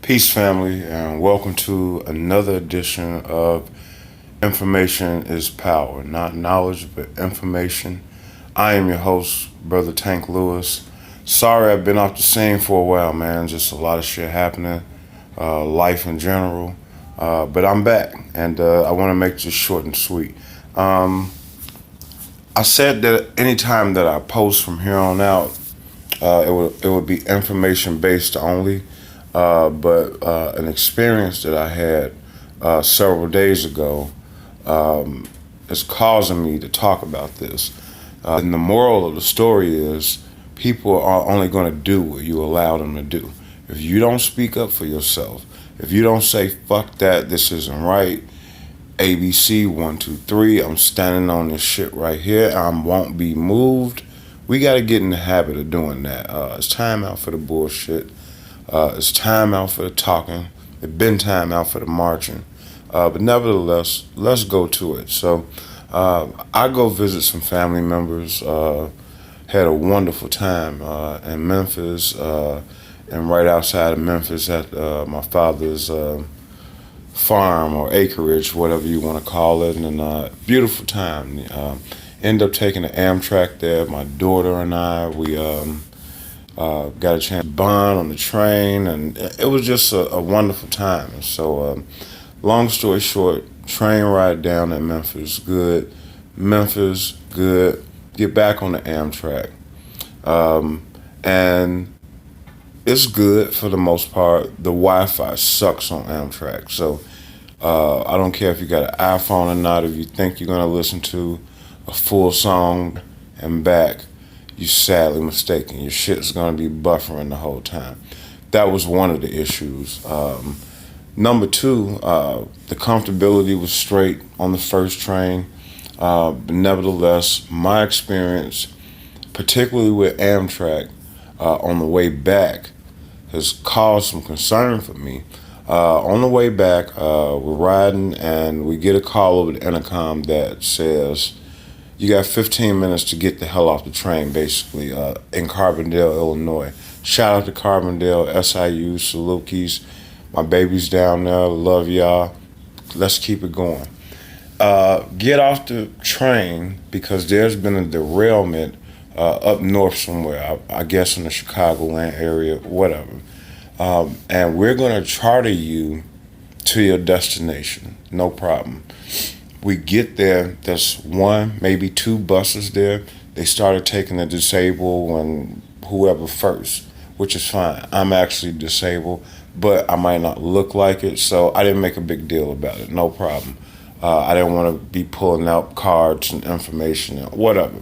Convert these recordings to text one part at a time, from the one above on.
Peace, family, and welcome to another edition of Information is Power. Not knowledge, but information. I am your host, Brother Tank Lewis. Sorry I've been off the scene for a while, man. Just a lot of shit happening, life in general. But I'm back, and I want to make this short and sweet. I said that anytime that I post from here on out, it would be information based only. But an experience that I had several days ago is causing me to talk about this. And the moral of the story is people are only going to do what you allow them to do. If you don't speak up for yourself, if you don't say, fuck that, this isn't right, ABC 1, 2, 3, I'm standing on this shit right here, I won't be moved. We got to get in the habit of doing that. It's time out for the bullshit. It's time out for the talking. It's been time out for the marching. But nevertheless, let's go to it. So I go visit some family members. Had a wonderful time in Memphis and right outside of Memphis at my father's farm or acreage, whatever you want to call it. And beautiful time. End up taking the Amtrak there. My daughter and I, we got a chance to bond on the train, and it was just a wonderful time. And so, long story short, train ride down at Memphis, good. Memphis, good. Get back on the Amtrak. And it's good for the most part. The Wi-Fi sucks on Amtrak. So, I don't care if you got an iPhone or not, if you think you're going to listen to a full song and back, you're sadly mistaken. Your shit's gonna be buffering the whole time. That was one of the issues. Number two, the comfortability was straight on the first train. But nevertheless, my experience, particularly with Amtrak, on the way back, has caused some concern for me. On the way back, we're riding and we get a call over the intercom that says, you got 15 minutes to get the hell off the train, basically, in Carbondale, Illinois. Shout out to Carbondale, SIU, Salukis. My baby's down there. Love y'all. Let's keep it going. Get off the train because there's been a derailment up north somewhere, I guess in the Chicagoland area, whatever. And we're going to charter you to your destination. No problem. We get there, there's one, maybe two buses there. They started taking the disabled and whoever first, which is fine. I'm actually disabled, but I might not look like it, so I didn't make a big deal about it, no problem. I didn't want to be pulling out cards and information and whatever.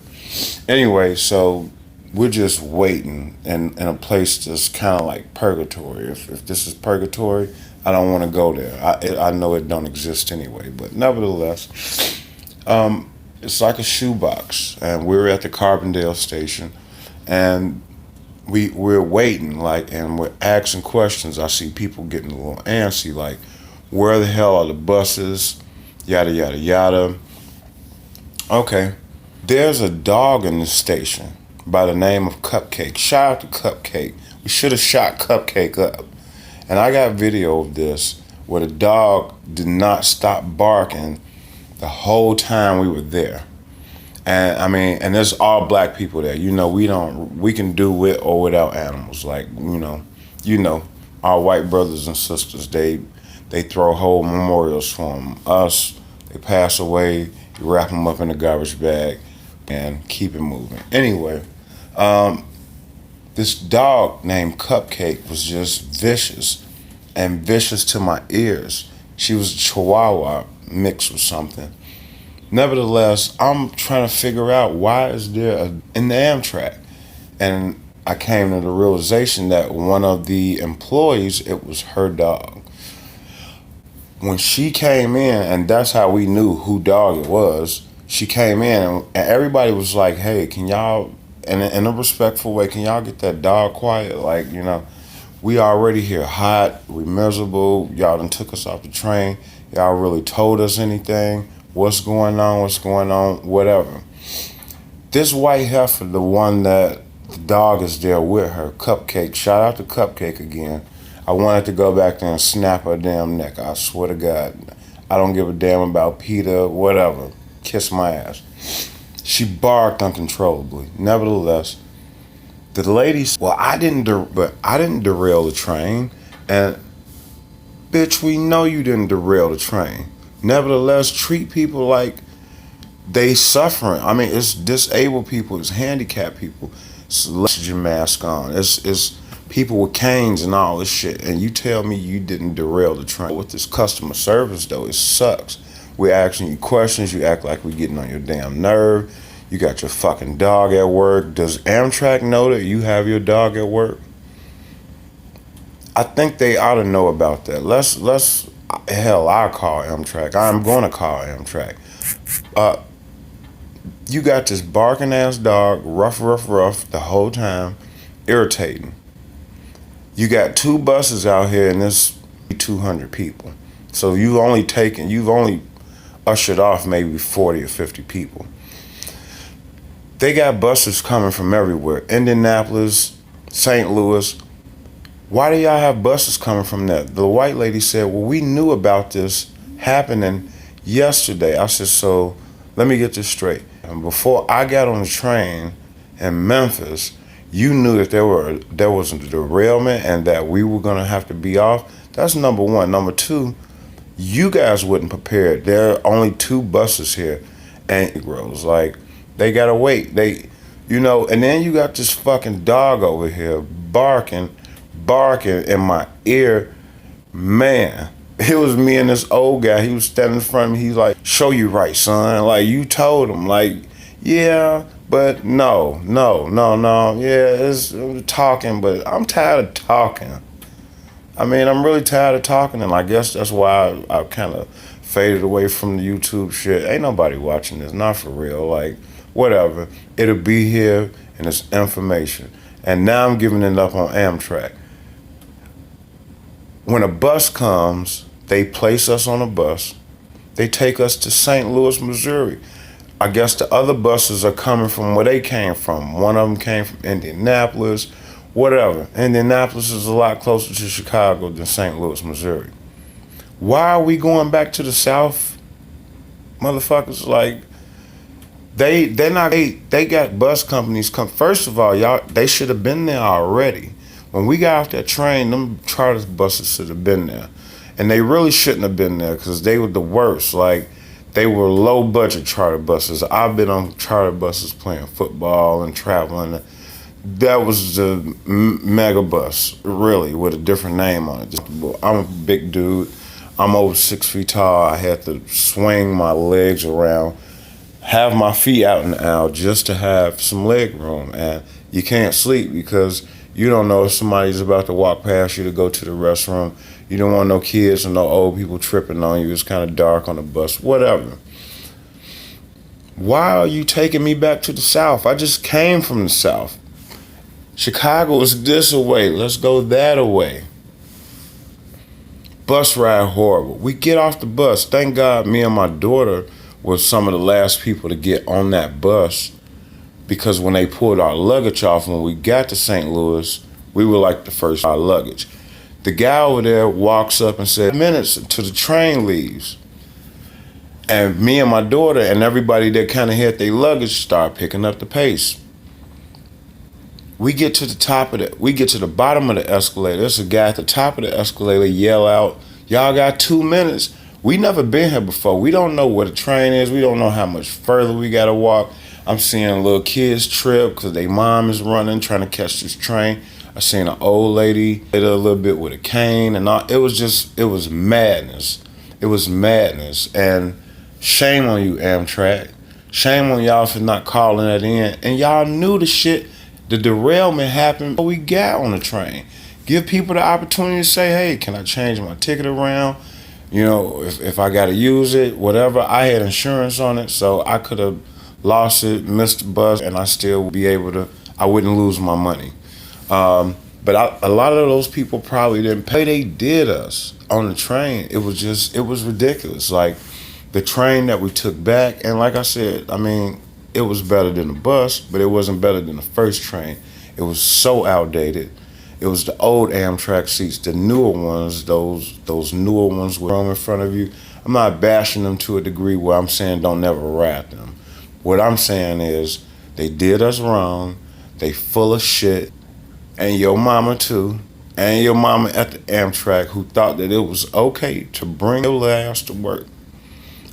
Anyway, so we're just waiting in a place that's kind of like purgatory. If this is purgatory, I don't want to go there. I know it don't exist anyway, but nevertheless, it's like a shoebox, and we're at the Carbondale station, and we're waiting, and we're asking questions. I see people getting a little antsy, like, where the hell are the buses? Yada yada yada. Okay, there's a dog in the station by the name of Cupcake. Shout out to Cupcake. We should have shot Cupcake up. And I got video of this where the dog did not stop barking the whole time we were there. And I mean, and there's all black people there. We can do with or without animals. Like, our white brothers and sisters, they throw whole memorials for them. Us, they pass away, you wrap them up in a garbage bag and keep it moving. Anyway, this dog named Cupcake was just vicious, and vicious to my ears. She was a Chihuahua mixed with something. Nevertheless, I'm trying to figure out why is there in the Amtrak. And I came to the realization that one of the employees, it was her dog. When she came in, and that's how we knew who dog it was, she came in and everybody was like, hey, can y'all, in a respectful way, can y'all get that dog quiet? Like, we already here hot, we miserable, y'all done took us off the train, y'all really told us anything, what's going on, whatever. This white heifer, the one that the dog is there with her, Cupcake, shout out to Cupcake again. I wanted to go back there and snap her damn neck. I swear to God. I don't give a damn about PETA, whatever. Kiss my ass. She barked uncontrollably. Nevertheless, the lady said, well, I didn't derail the train. And bitch, we know you didn't derail the train. Nevertheless, treat people like they suffering. I mean, it's disabled people, it's handicapped people. It's oxygen mask on. It's people with canes and all this shit. And you tell me you didn't derail the train. With this customer service though, it sucks. We're asking you questions, you act like we're getting on your damn nerve. You got your fucking dog at work. Does Amtrak know that you have your dog at work? I think they ought to know about that. Hell, I'll call Amtrak. I'm gonna call Amtrak. You got this barking ass dog, rough the whole time, irritating. You got 2 buses out here and there's 200 people. So you've only ushered off maybe 40 or 50 people. They got buses coming from everywhere. Indianapolis, St. Louis. Why do y'all have buses coming from that? The white lady said, well, we knew about this happening yesterday. I said, so let me get this straight. And before I got on the train in Memphis, you knew that there was a derailment and that we were gonna have to be off. That's number one. Number two, you guys wasn't prepared. There are only 2 buses here, and girls like they gotta wait. And then you got this fucking dog over here barking in my ear. Man, it was me and this old guy. He was standing in front of me. He's like, show you right, son. Like, you told him. Like, yeah, but no. Yeah, it's talking, but I'm tired of talking. I mean, I'm really tired of talking, and I guess that's why I kind of faded away from the YouTube shit. Ain't nobody watching this, not for real. Like, whatever. It'll be here, and it's information. And now I'm giving it up on Amtrak. When a bus comes, they place us on a bus. They take us to St. Louis, Missouri. I guess the other buses are coming from where they came from. One of them came from Indianapolis, whatever. Indianapolis is a lot closer to Chicago than St. Louis, Missouri. Why are we going back to the South? Motherfuckers, like, they got bus companies come. First of all, y'all, they should have been there already. When we got off that train, them charter buses should have been there. And they really shouldn't have been there because they were the worst. Like, they were low budget charter buses. I've been on charter buses playing football and traveling. That was the mega bus, really, with a different name on it. I'm a big dude. I'm over 6 feet tall. I had to swing my legs around, have my feet out in the aisle just to have some leg room. And you can't sleep because you don't know if somebody's about to walk past you to go to the restroom. You don't want no kids or no old people tripping on you. It's kind of dark on the bus, whatever. Why are you taking me back to the South? I just came from the South. Chicago is this away. Let's go that away. Bus ride horrible. We get off the bus. Thank God me and my daughter were some of the last people to get on that bus, because when they pulled our luggage off when we got to St. Louis, we were like the first our luggage. The guy over there walks up and said, minutes until the train leaves. And me and my daughter and everybody that kind of had their luggage start picking up the pace. We get to the bottom of the escalator. There's a guy at the top of the escalator yell out, y'all got 2 minutes. We never been here before. We don't know where the train is. We don't know how much further we gotta walk. I'm seeing little kids trip because their mom is running, trying to catch this train. I seen an old lady hit a little bit with a cane and all. It was madness. It was madness. And shame on you, Amtrak. Shame on y'all for not calling that in. And y'all knew the derailment happened before we got on the train. Give people the opportunity to say, hey, can I change my ticket around? You know, if I got to use it, whatever. I had insurance on it, so I could have lost it, missed the bus, and I still would be able to, I wouldn't lose my money. But a lot of those people probably didn't pay. They did us on the train. It was ridiculous. Like, the train that we took back, and like I said, I mean, it was better than the bus, but it wasn't better than the first train. It was so outdated. It was the old Amtrak seats, the newer ones, those newer ones with room in front of you. I'm not bashing them to a degree where I'm saying don't never ride them. What I'm saying is they did us wrong. They full of shit. And your mama too. And your mama at the Amtrak who thought that it was okay to bring your ass to work.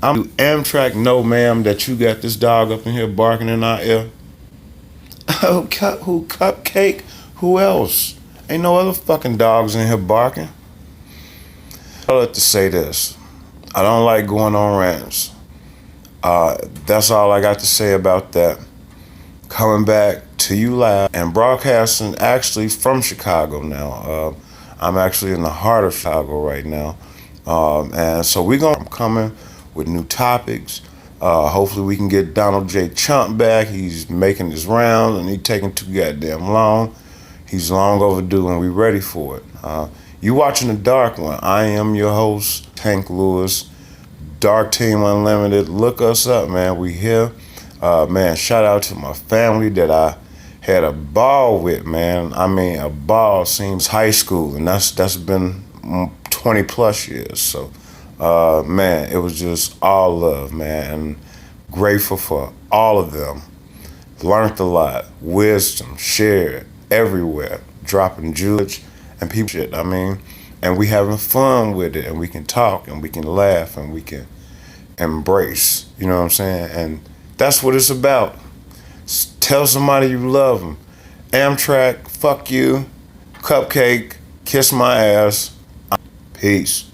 Do Amtrak know, ma'am, that you got this dog up in here barking in our ear? Oh, who Cupcake? Who else? Ain't no other fucking dogs in here barking. I like to say this. I don't like going on rants. That's all I got to say about that. Coming back to you live and broadcasting actually from Chicago now. I'm actually in the heart of Chicago right now. And so I'm coming with new topics. Hopefully we can get Donald J. Chump back. He's making his rounds and he's taking too goddamn long. He's long overdue and we ready for it. You watching The Dark One. I am your host, Tank Lewis. Dark Team Unlimited. Look us up, man. We here. Man, shout out to my family that I had a ball with, man. I mean, a ball seems high school, and that's been 20 plus years. So, man, it was just all love, man, and grateful for all of them. Learned a lot, wisdom shared everywhere, dropping jewelry and people shit. I mean, and we having fun with it, and we can talk, and we can laugh, and we can embrace. You know what I'm saying? And that's what it's about. Tell somebody you love them. Amtrak, fuck you. Cupcake, kiss my ass. Peace.